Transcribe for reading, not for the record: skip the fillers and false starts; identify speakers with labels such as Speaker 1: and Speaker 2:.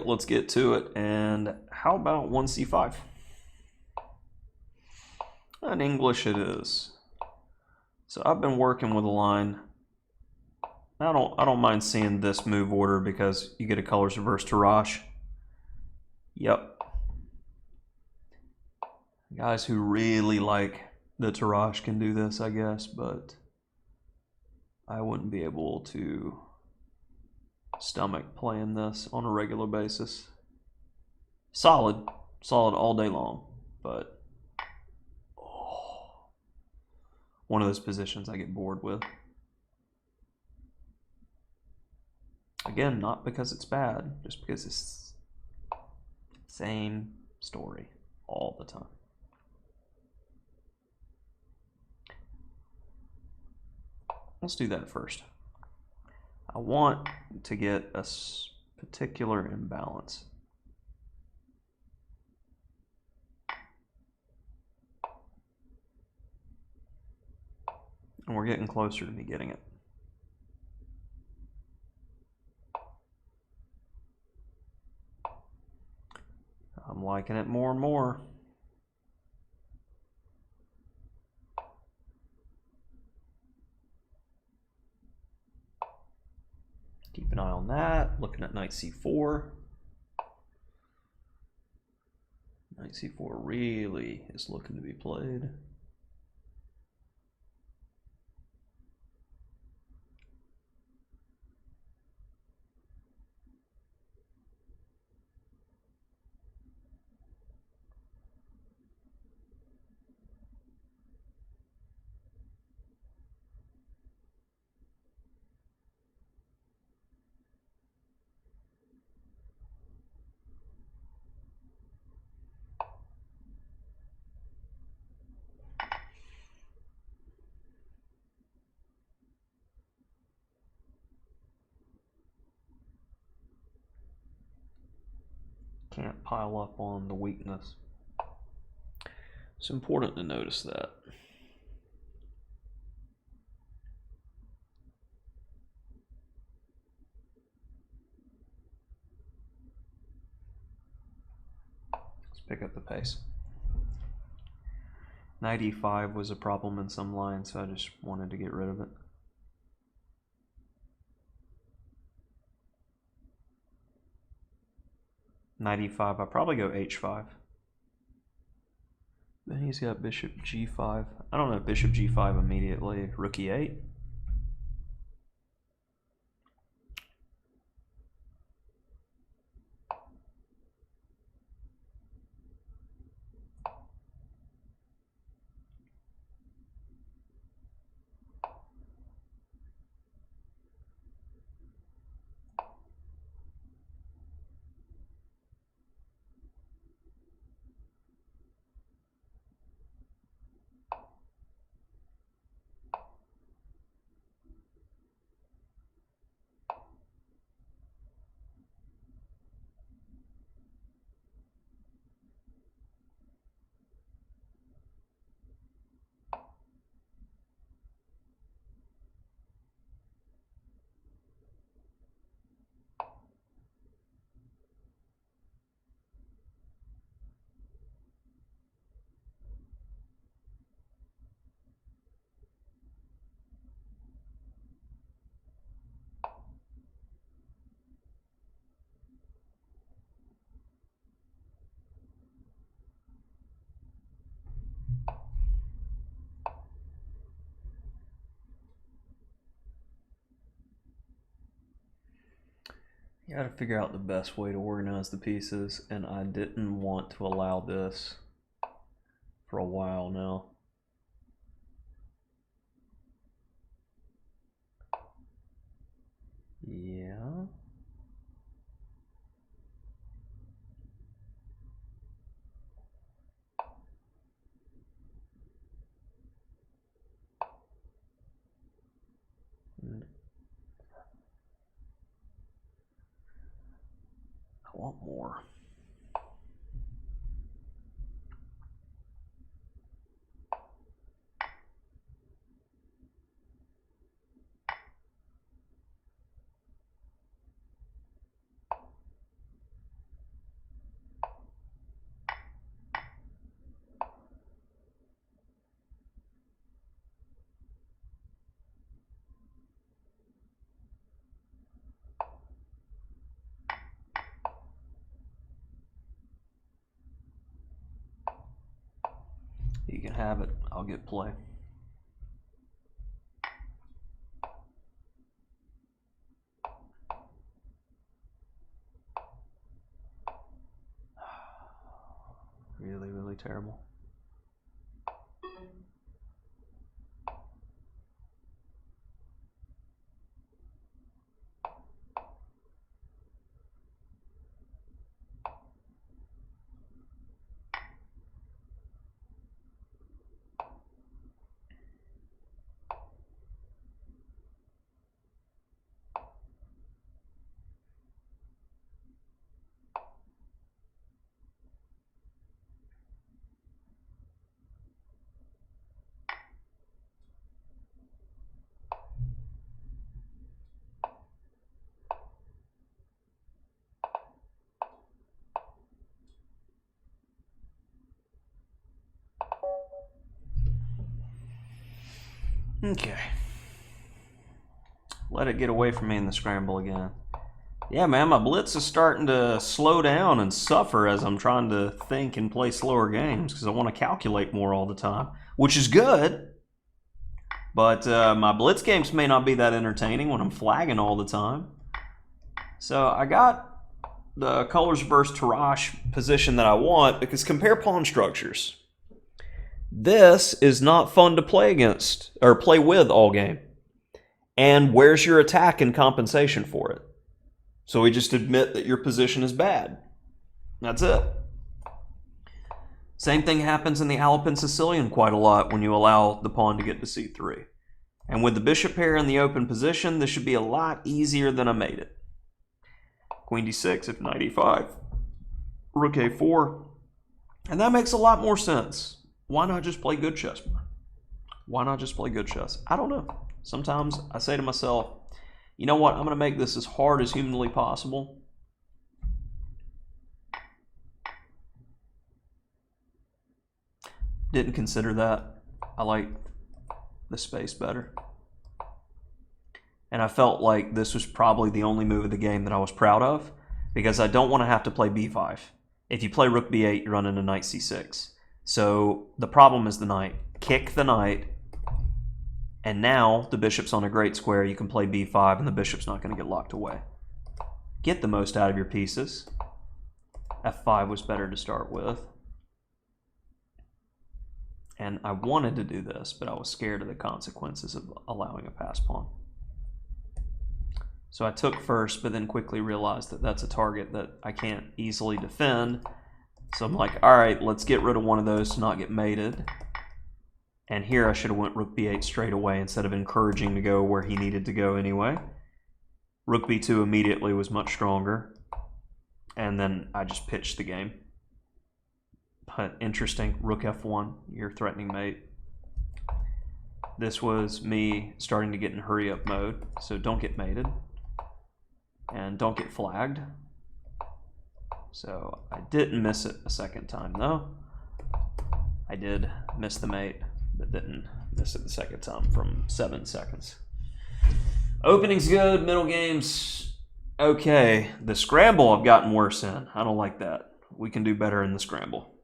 Speaker 1: let's get to it. And how about 1c5? In English it is. So I've been working with a line. I don't mind seeing this move order because you get a colors reverse Tarrasch. Yep. Guys who really like the Tarrasch can do this, I guess, but I wouldn't be able to stomach playing this on a regular basis. Solid all day long, but one of those positions I get bored with. Again, not because it's bad, just because it's the same story all the time. Let's do that first. I want to get a particular imbalance. And we're getting closer to me getting it. I'm liking it more and more. Keep an eye on that. Looking at knight c4. Knight c4 really is looking to be played. Can't pile up on the weakness. It's important to notice that. Let's pick up the pace. Knight e5 was a problem in some lines, so I just wanted to get rid of it. Knight e5, I'll probably go h5. Then he's got bishop g5. I don't know, bishop g5 immediately. Rook e8. You gotta figure out the best way to organize the pieces, and I didn't want to allow this for a while now. Yeah. I want more. You can have it. I'll get play. Really, really terrible. Okay. Let it get away from me in the scramble again. Yeah, man, my blitz is starting to slow down and suffer as I'm trying to think and play slower games because I want to calculate more all the time, which is good. But my blitz games may not be that entertaining when I'm flagging all the time. So I got the colors versus Tarrasch position that I want because compare pawn structures. This is not fun to play against or play with all game. And where's your attack and compensation for it? So we just admit that your position is bad. That's it. Same thing happens in the Alpine Sicilian quite a lot when you allow the pawn to get to c3. And with the bishop pair in the open position, this should be a lot easier than I made it. Queen d6 if knight e5. Rook a4. And that makes a lot more sense. Why not just play good chess more? Why not just play good chess? I don't know. Sometimes I say to myself, you know what? I'm going to make this as hard as humanly possible. Didn't consider that. I like the space better. And I felt like this was probably the only move of the game that I was proud of because I don't want to have to play b5. If you play rook b8, you run into knight c6. So the problem is the knight. Kick the knight, and now the bishop's on a great square. You can play b5, and the bishop's not going to get locked away. Get the most out of your pieces. f5 was better to start with. And I wanted to do this, but I was scared of the consequences of allowing a pass pawn. So I took first, but then quickly realized that that's a target that I can't easily defend. So I'm like, all right, let's get rid of one of those to not get mated. And here I should have went rook b8 straight away instead of encouraging to go where he needed to go anyway. Rook b2 immediately was much stronger. And then I just pitched the game. But interesting, rook f1, you're threatening mate. This was me starting to get in hurry up mode, so don't get mated. And don't get flagged. So I didn't miss it a second time though. I did miss the mate, but didn't miss it the second time from 7 seconds. Opening's good, middle game's okay. The scramble I've gotten worse in. I don't like that. We can do better in the scramble.